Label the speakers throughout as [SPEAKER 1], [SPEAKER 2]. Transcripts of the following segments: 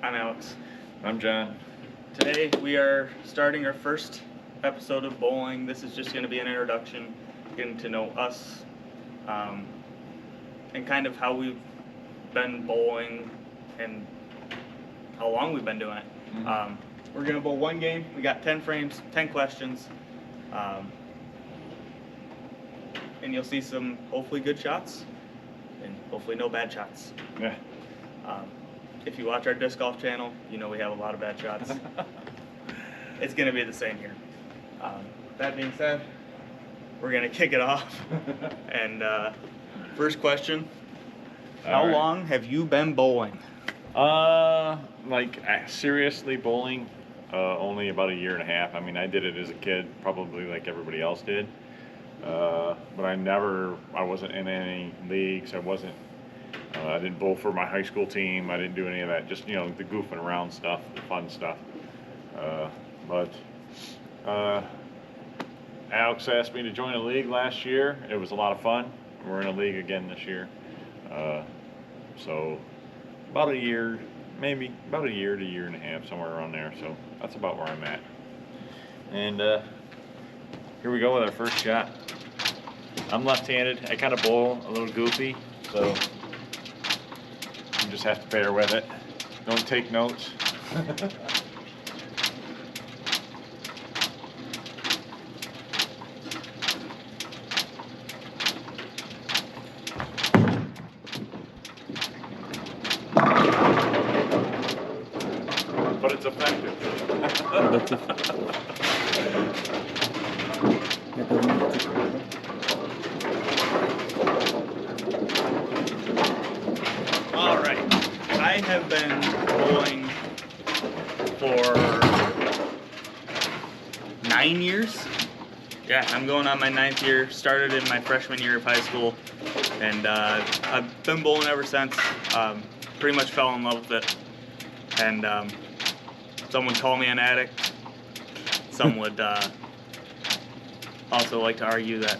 [SPEAKER 1] I'm Alex.
[SPEAKER 2] I'm John.
[SPEAKER 1] Today we are starting our first episode of bowling. This is just going to be an introduction, getting to know us, and kind of how we've been bowling and how long we've been doing it.
[SPEAKER 2] Mm-hmm.
[SPEAKER 1] We're going to bowl one game. We got 10 frames, 10 questions, and you'll see some hopefully good shots and hopefully no bad shots.
[SPEAKER 2] Yeah.
[SPEAKER 1] If you watch our disc golf channel, you know we have a lot of bad shots. It's going to be the same here. That being said, we're going to kick it off. And first question, how long have you been bowling?
[SPEAKER 2] Seriously bowling, only about a year and a half. I mean, I did it as a kid, probably like everybody else did. But I wasn't in any leagues. I didn't bowl for my high school team. I didn't do any of that. Just, the goofing around stuff, the fun stuff. But Alex asked me to join a league last year. It was a lot of fun. We're in a league again this year. So about a year, maybe about a year to year and a half, somewhere around there. So that's about where I'm at. And here we go with our first shot. I'm left-handed. I kind of bowl a little goofy, so you just have to bear with it. Don't take notes. But it's effective.
[SPEAKER 1] All right. I have been bowling for 9 years. Yeah, I'm going on my 9th year. Started in my freshman year of high school, and I've been bowling ever since. Pretty much fell in love with it. And some would call me an addict. Some would also like to argue that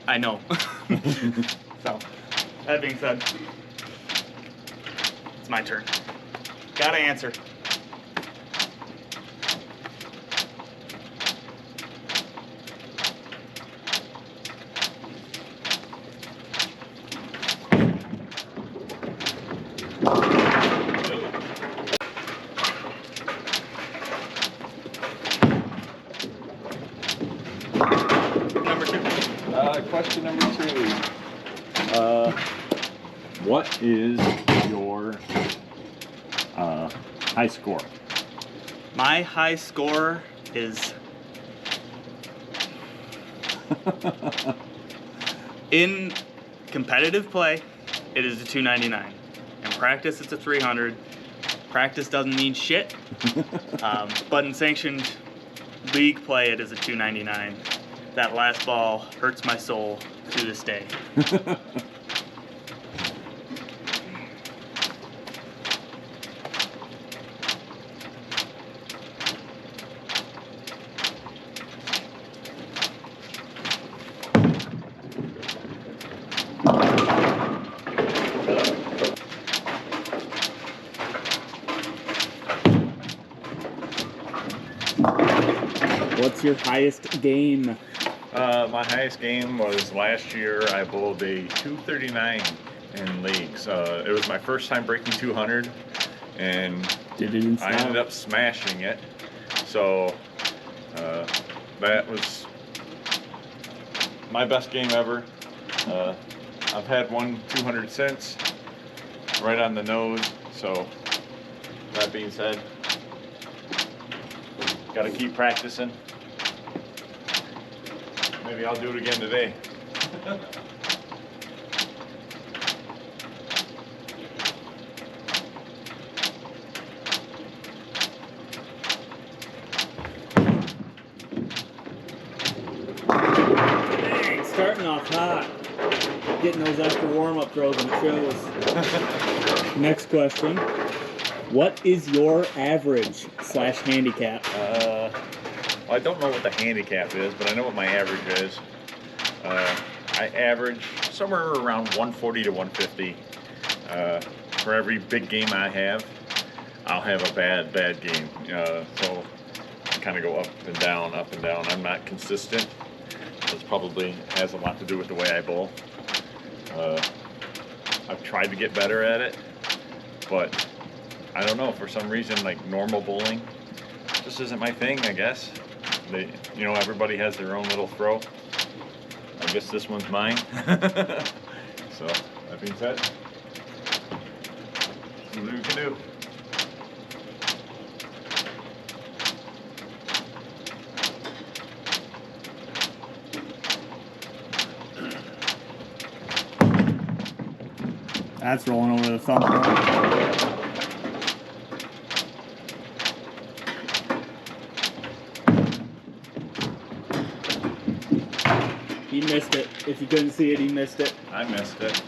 [SPEAKER 1] I know. So, that being said, it's my turn. Gotta answer. Number 2.
[SPEAKER 2] Question number 2. What is your high score?
[SPEAKER 1] My high score is in competitive play, it is a 299. In practice, it's a 300. Practice doesn't mean shit, but in sanctioned league play, it is a 299. That last ball hurts my soul to this day. What's your highest game?
[SPEAKER 2] My highest game was last year. I bowled a 239 in leagues. It was my first time breaking 200, and I ended up smashing it. So that was my best game ever. I've had one 200 since, right on the nose. So that being said, got to keep practicing. Maybe I'll do it again today.
[SPEAKER 1] Dang, starting off hot. Getting those extra warm-up throws and it shows. Next question. What is your average / handicap?
[SPEAKER 2] I don't know what the handicap is, but I know what my average is. I average somewhere around 140 to 150. for every big game I have, I'll have a bad game. So I kind of go up and down, up and down. I'm not consistent. This probably has a lot to do with the way I bowl. I've tried to get better at it, but I don't know, for some reason, like normal bowling just isn't my thing, I guess. Everybody has their own little throw. I guess this one's mine. So, that being said, see what we can do.
[SPEAKER 3] That's rolling over the thumb. He missed it. If you couldn't see it, he missed it.
[SPEAKER 2] I missed it.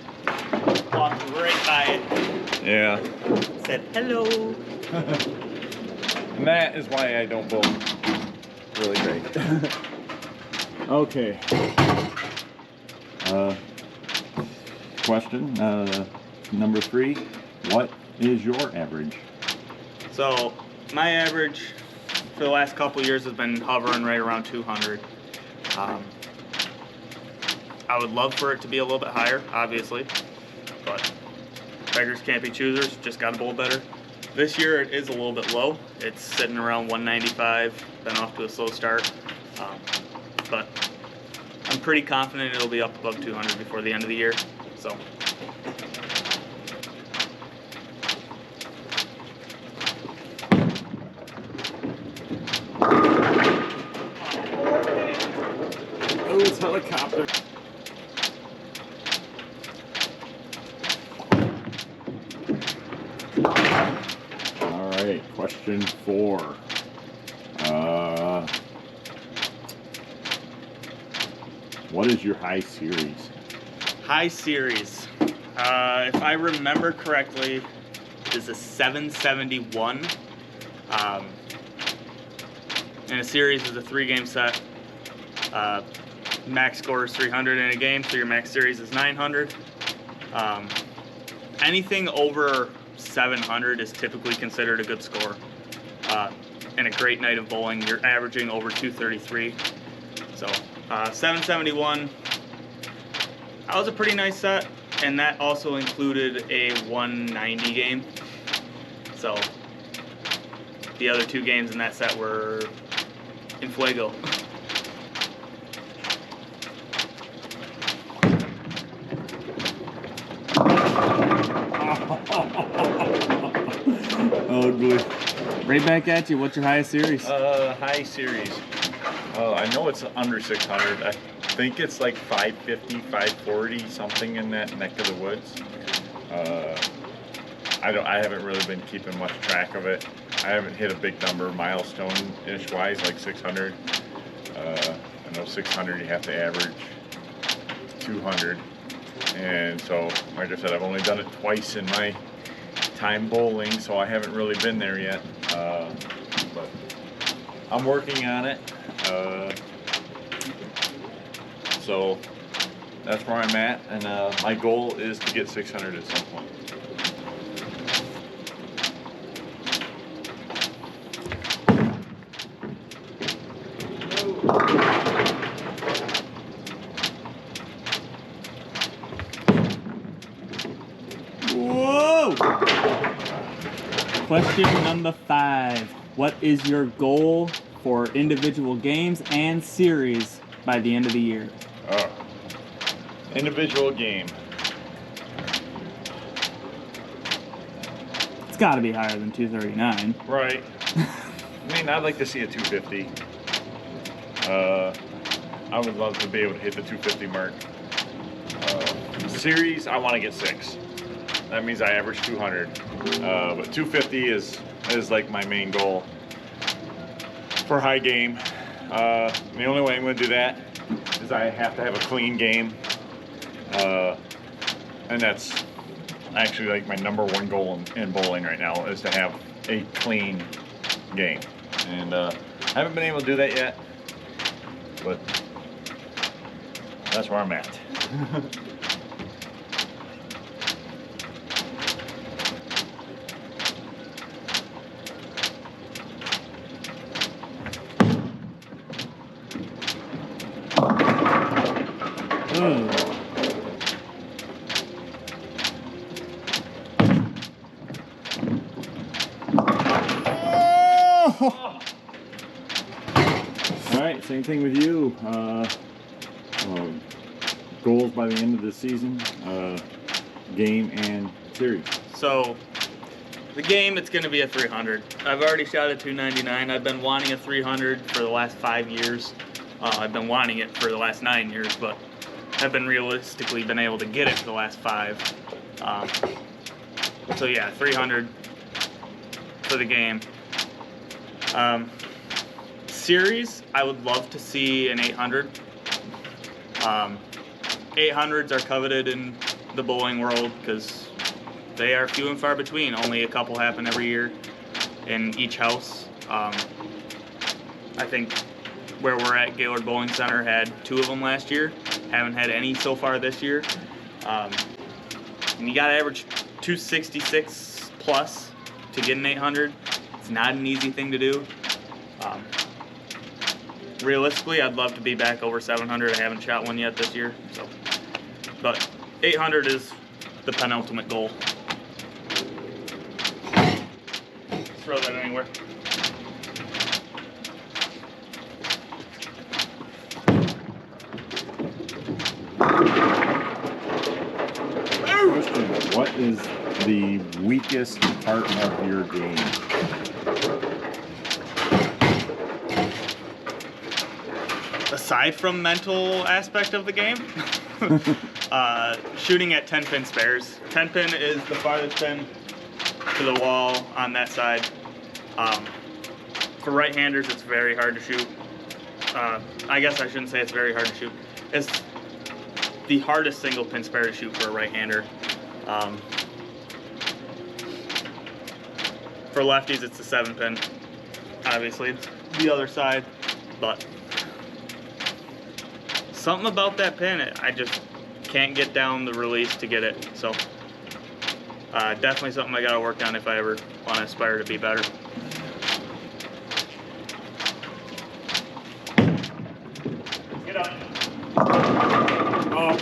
[SPEAKER 1] Walked right by it.
[SPEAKER 2] Yeah.
[SPEAKER 1] Said hello.
[SPEAKER 2] And that is why I don't bowl really great.
[SPEAKER 3] Okay.
[SPEAKER 4] Question number 3. What is your average?
[SPEAKER 1] So my average for the last couple years has been hovering right around 200. I would love for it to be a little bit higher, obviously, but beggars can't be choosers. Just got to bowl better. This year it is a little bit low. It's sitting around 195. Been off to a slow start, but I'm pretty confident it'll be up above 200 before the end of the year. So.
[SPEAKER 3] Oh, it's helicopter.
[SPEAKER 4] All right, question 4. What is your high series?
[SPEAKER 1] High series. If I remember correctly, it is a 771. And a series is a 3-game set. Max score is 300 in a game, so your max series is 900. Anything over 700 is typically considered a good score. And a great night of bowling, you're averaging over 233. So 771. That was a pretty nice set, and that also included a 190 game. So the other 2 games in that set were in Fuego.
[SPEAKER 3] Ugly. Right back at you. What's your highest series?
[SPEAKER 2] High series. I know it's under 600. I think it's like 550, 540, something in that neck of the woods. I haven't really been keeping much track of it. I haven't hit a big number, milestone-ish wise, like 600. I know 600 you have to average 200. And so, like I said, I've only done it twice in my time bowling, so I haven't really been there yet. But I'm working on it. So that's where I'm at, and my goal is to get 600 at some point.
[SPEAKER 3] Whoa! Question number 5. What is your goal for individual games and series by the end of the year?
[SPEAKER 2] Individual game.
[SPEAKER 3] It's got to be higher than 239.
[SPEAKER 2] Right. I mean, I'd like to see a 250. I would love to be able to hit the 250 mark. Series, I want to get 6. That means I average 200. But 250 is like my main goal for high game. The only way I'm going to do that is I have to have a clean game. And that's actually like my number 1 goal in bowling right now, is to have a clean game. And I haven't been able to do that yet, but that's where I'm at.
[SPEAKER 3] Oh.
[SPEAKER 4] All right, same thing with you. Goals by the end of the season, game and series.
[SPEAKER 1] So, the game, it's going to be a 300. I've already shot a 299. I've been wanting a 300 for the last 5 years. I've been wanting it for the last 9 years, but have been realistically been able to get it for the last 5. So yeah, 300 for the game. Series, I would love to see an 800. 800s are coveted in the bowling world because they are few and far between. Only a couple happen every year in each house. I think where we're at, Gaylord Bowling Center had 2 of them last year. Haven't had any so far this year. And you got to average 266 plus to get an 800. It's not an easy thing to do. Realistically, I'd love to be back over 700. I haven't shot one yet this year, so. But 800 is the penultimate goal. Throw that anywhere.
[SPEAKER 4] Question, what is the weakest part of your game?
[SPEAKER 1] Aside from mental aspect of the game, shooting at 10-pin spares. 10-pin is the farthest pin to the wall on that side. For right-handers, it's very hard to shoot. I guess I shouldn't say it's very hard to shoot. It's the hardest single-pin spare to shoot for a right-hander. For lefties, it's the 7-pin. Obviously, it's the other side, but something about that pin, I just can't get down the release to get it. So definitely something I gotta work on if I ever want to aspire to be better. Get up.
[SPEAKER 3] Oh.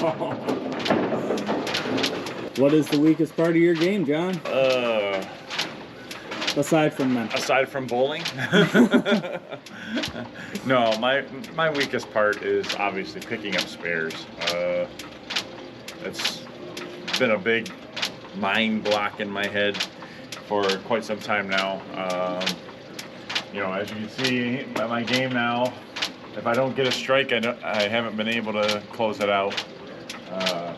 [SPEAKER 3] What is the weakest part of your game, John? Aside from mental.
[SPEAKER 2] Aside from bowling? No, my weakest part is obviously picking up spares. It's been a big mind block in my head for quite some time now. You know, as you can see by my game now, if I don't get a strike, I haven't been able to close it out. I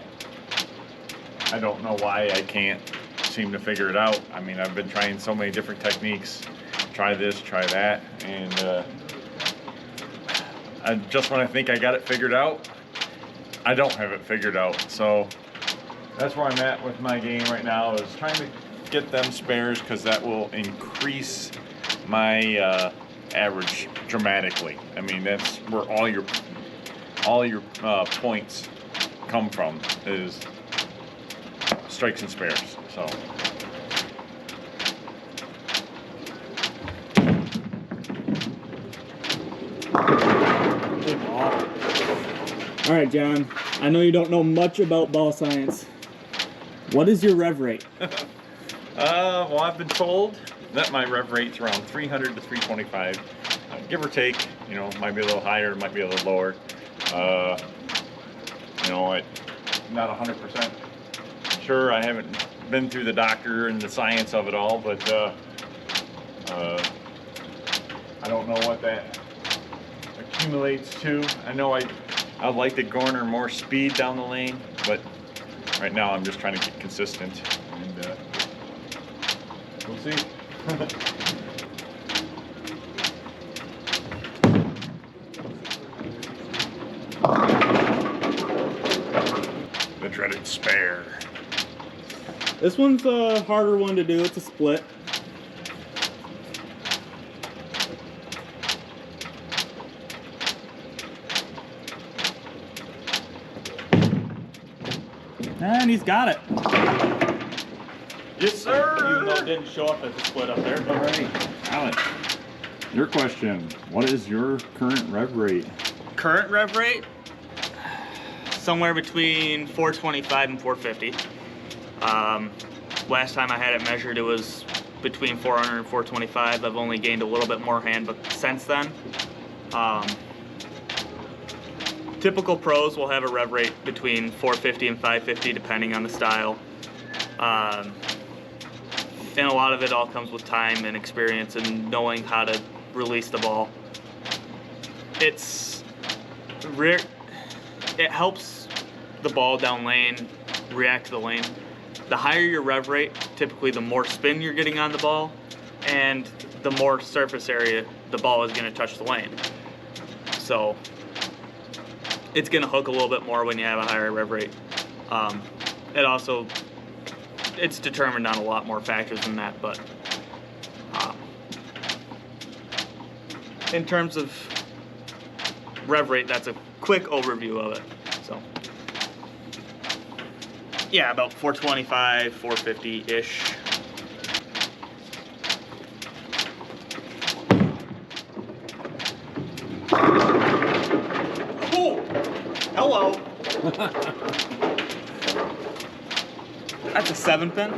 [SPEAKER 2] don't know why I can't seem to figure it out. I mean, I've been trying so many different techniques. Try this, try that, and just when I think I got it figured out, I don't have it figured out. So that's where I'm at with my game right now, is trying to get them spares, because that will increase my average dramatically. I mean, that's where all your points come from, is strikes and spares. So.
[SPEAKER 3] All right, John, I know you don't know much about ball science. What is your rev rate?
[SPEAKER 2] Well, I've been told that my rev rate's around 300 to 325, give or take. You know, might be a little higher, might be a little lower. You know, I'm not 100% sure. I haven't been through the doctor and the science of it all, but I don't know what that accumulates to. I know I'd like to garner more speed down the lane, but right now I'm just trying to get consistent, and we'll see. The dreaded spare.
[SPEAKER 3] This one's a harder one to do. It's a split. And he's got it.
[SPEAKER 2] Yes, sir.
[SPEAKER 1] Even though it didn't show up as a split up there.
[SPEAKER 4] All right, Alex, your question. What is your current rev rate?
[SPEAKER 1] Current rev rate? Somewhere between 425 and 450. Last time I had it measured, it was between 400 and 425. I've only gained a little bit more hand, but since then, typical pros will have a rev rate between 450 and 550 depending on the style. And a lot of it all comes with time and experience and knowing how to release the ball. It's rare. It helps the ball down lane react to the lane. The higher your rev rate, typically the more spin you're getting on the ball, and the more surface area the ball is going to touch the lane. So it's going to hook a little bit more when you have a higher rev rate. It's determined on a lot more factors than that, but in terms of rev rate, that's a quick overview of it. So yeah, about 425, 450-ish. Oh, hello. That's a 7-pin.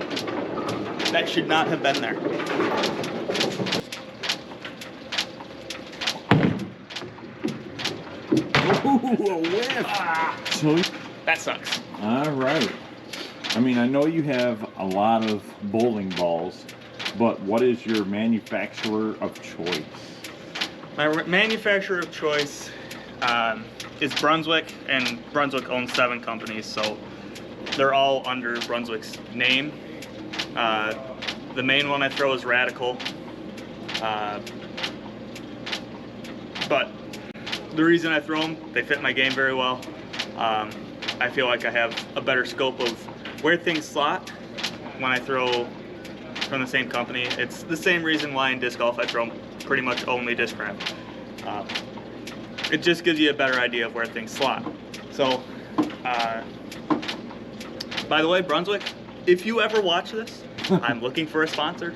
[SPEAKER 1] That should not have been there.
[SPEAKER 4] Ooh, a whiff. So,
[SPEAKER 1] That sucks.
[SPEAKER 4] all right. I mean, I know you have a lot of bowling balls, but what is your manufacturer of choice?
[SPEAKER 1] My manufacturer of choice is Brunswick, and Brunswick owns 7 companies, so they're all under Brunswick's name. The main one I throw is Radical, but the reason I throw them, they fit my game very well. I feel like I have a better scope of where things slot when I throw from the same company. It's the same reason why in disc golf I throw pretty much only Discraft. It just gives you a better idea of where things slot. So, by the way, Brunswick, if you ever watch this, I'm looking for a sponsor.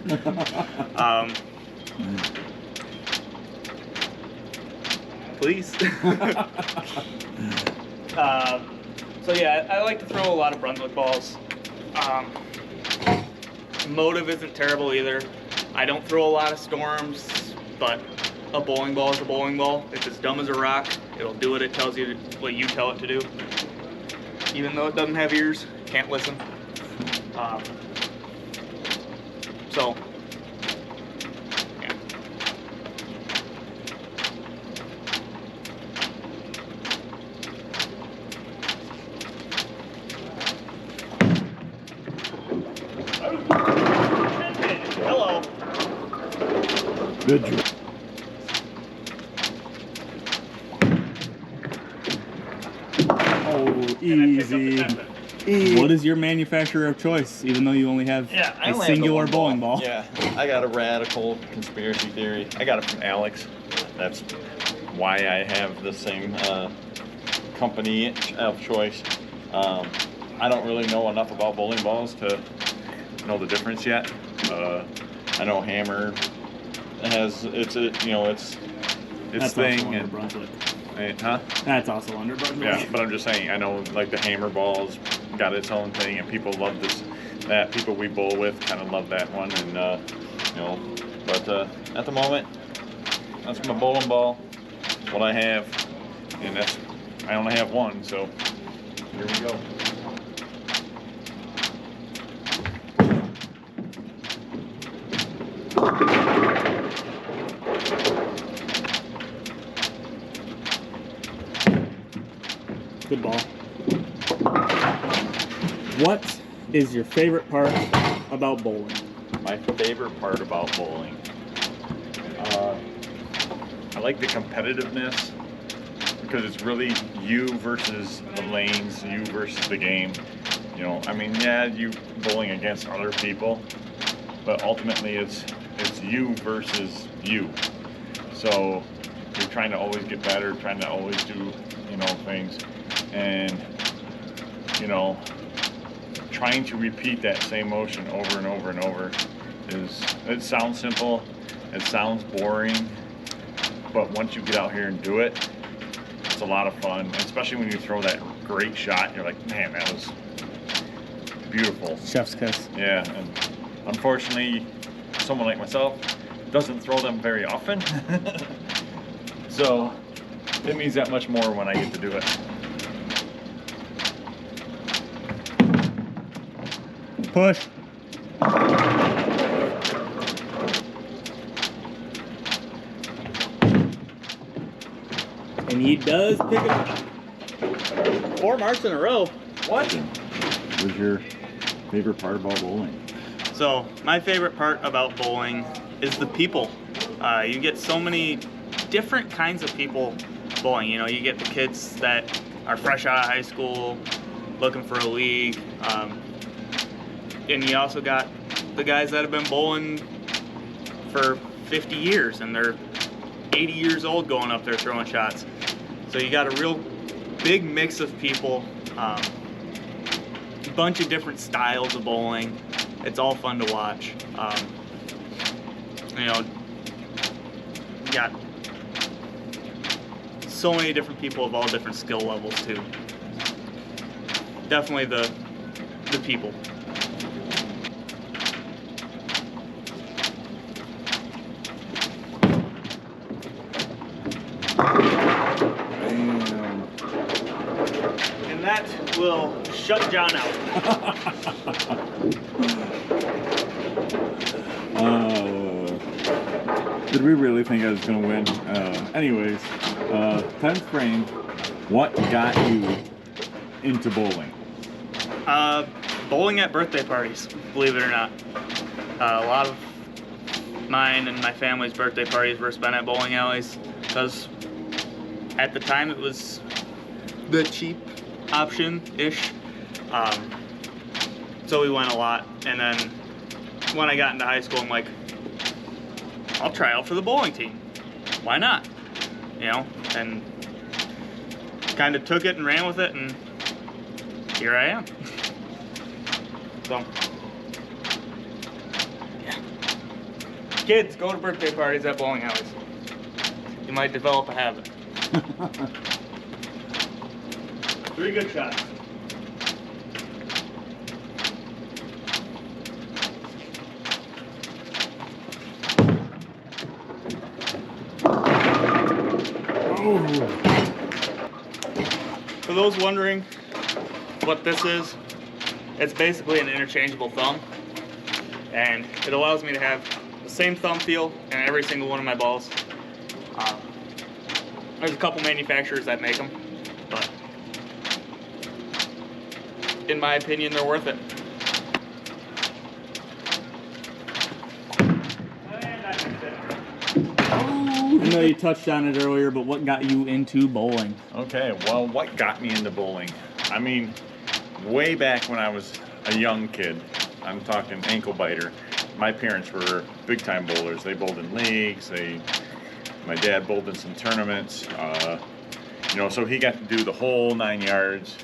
[SPEAKER 1] Please. So yeah, I like to throw a lot of Brunswick balls. Motive isn't terrible either. I don't throw a lot of Storms, but a bowling ball is a bowling ball. If it's dumb as a rock, it'll do what it tells you, what you tell it to do. Even though it doesn't have ears, can't listen. So, yeah. Hello.
[SPEAKER 4] Good job.
[SPEAKER 3] Oh, easy. What is your manufacturer of choice, even though you only have
[SPEAKER 2] I
[SPEAKER 3] a
[SPEAKER 2] only have the
[SPEAKER 3] singular
[SPEAKER 2] one
[SPEAKER 3] bowling ball?
[SPEAKER 2] Yeah, I got a Radical conspiracy theory. I got it from Alex. That's why I have the same company of choice. I don't really know enough about bowling balls to know the difference yet. I know Hammer has it's
[SPEAKER 3] That's
[SPEAKER 2] thing
[SPEAKER 3] also under
[SPEAKER 2] and
[SPEAKER 3] Brunswick.
[SPEAKER 2] huh?
[SPEAKER 3] That's also under Brunswick.
[SPEAKER 2] Yeah, but I'm just saying, I know like the Hammer balls got its own thing, and people love that people we bowl with kind of love that one, and but at the moment, that's my bowling ball. That's what I have, and I only have one, so here we go.
[SPEAKER 3] Good ball. What is your favorite part about bowling?
[SPEAKER 2] My favorite part about bowling, I like the competitiveness because it's really you versus the lanes, you versus the game. I mean, yeah, you bowling against other people, but ultimately it's you versus you. So you're trying to always get better, trying to always do things, and trying to repeat that same motion over and over and over it sounds simple, it sounds boring, but once you get out here and do it, it's a lot of fun, especially when you throw that great shot. You're like, man, that was beautiful.
[SPEAKER 3] Chef's kiss.
[SPEAKER 2] Yeah, and unfortunately someone like myself doesn't throw them very often. So it means that much more when I get to do it.
[SPEAKER 3] Push. And he does pick it up. 4 marks in a row.
[SPEAKER 1] What?
[SPEAKER 4] What's your favorite part about bowling?
[SPEAKER 1] So my favorite part about bowling is the people. You get so many different kinds of people bowling. You know, you get the kids that are fresh out of high school, looking for a league, and you also got the guys that have been bowling for 50 years and they're 80 years old going up there throwing shots. So you got a real big mix of people, a bunch of different styles of bowling. It's all fun to watch. You know, you got so many different people of all different skill levels too. Definitely the people. And that will shut John out.
[SPEAKER 4] Did we really think I was going to win? Anyways, 10th frame, what got you into bowling?
[SPEAKER 1] Bowling at birthday parties, believe it or not. A lot of mine and my family's birthday parties were spent at bowling alleys because at the time it was the cheap option-ish. So we went a lot, and then when I got into high school, I'm like, I'll try out for the bowling team. Why not? You know, and kind of took it and ran with it, and here I am. So, yeah. Kids, go to birthday parties at bowling alleys. You might develop a habit. 3 good shots. For those wondering what this is, it's basically an interchangeable thumb, and it allows me to have the same thumb feel in every single one of my balls. There's a couple manufacturers that make them, but in my opinion, they're worth it.
[SPEAKER 3] I know you touched on it earlier, but what got you into bowling?
[SPEAKER 2] Okay, well, what got me into bowling? I mean, way back when I was a young kid, I'm talking ankle biter, my parents were big time bowlers. They bowled in leagues, my dad bowled in some tournaments, you know, so he got to do the whole 9 yards.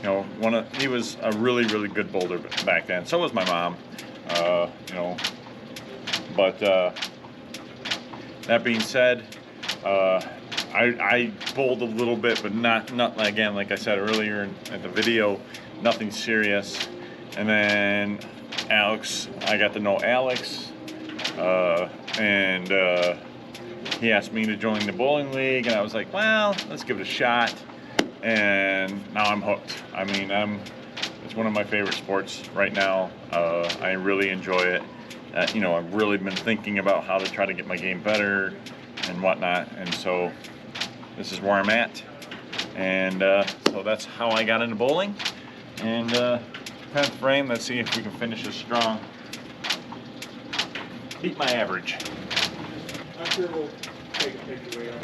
[SPEAKER 2] You know, he was a really, really good bowler back then. So was my mom, you know, but that being said, I bowled a little bit, but not again, like I said earlier in the video, nothing serious. And then Alex, I got to know Alex, and he asked me to join the bowling league, and I was like, well, let's give it a shot. And now I'm hooked. I mean, it's one of my favorite sports right now. I really enjoy it. You know, I've really been thinking about how to try to get my game better and whatnot, and so this is where I'm at. And so that's how I got into bowling. And 10th frame, let's see if we can finish this strong. Beat my average.
[SPEAKER 1] I'm sure we'll take a picture later.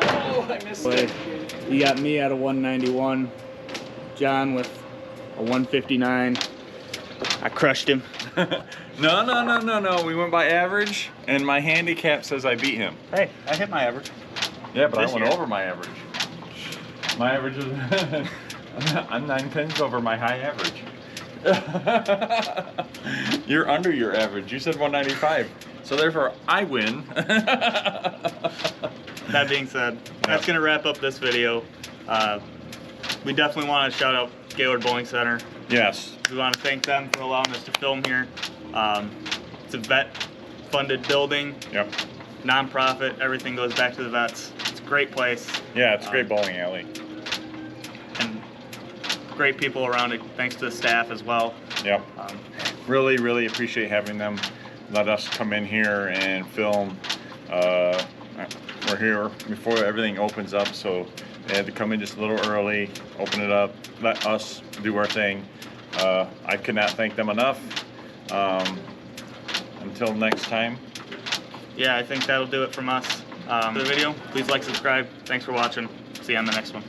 [SPEAKER 2] Oh, I missed it.
[SPEAKER 3] You got me at a 191, John with a 159. I crushed him.
[SPEAKER 2] No. We went by average, and my handicap says I beat him.
[SPEAKER 1] Hey, I hit my average.
[SPEAKER 2] Yeah, but
[SPEAKER 1] This
[SPEAKER 2] I went
[SPEAKER 1] year.
[SPEAKER 2] over my average. My average is I'm 9 pins over my high average. You're under your average. You said 195. So therefore, I win.
[SPEAKER 1] That being said, that's going to wrap up this video. We definitely want to shout out Gaylord Bowling Center.
[SPEAKER 2] Yes.
[SPEAKER 1] We want to thank them for allowing us to film here. It's a vet-funded building.
[SPEAKER 2] Yep.
[SPEAKER 1] Non-profit. Everything goes back to the vets. It's a great place.
[SPEAKER 2] Yeah, it's a great bowling alley.
[SPEAKER 1] And great people around it. Thanks to the staff as well.
[SPEAKER 2] Yep. Really, really appreciate having them let us come in here and film. We're here before everything opens up, so they had to come in just a little early, open it up, let us do our thing. I could not thank them enough. Until next time.
[SPEAKER 1] Yeah, I think that'll do it from us. For the video, please like, subscribe. Thanks for watching. See you on the next one.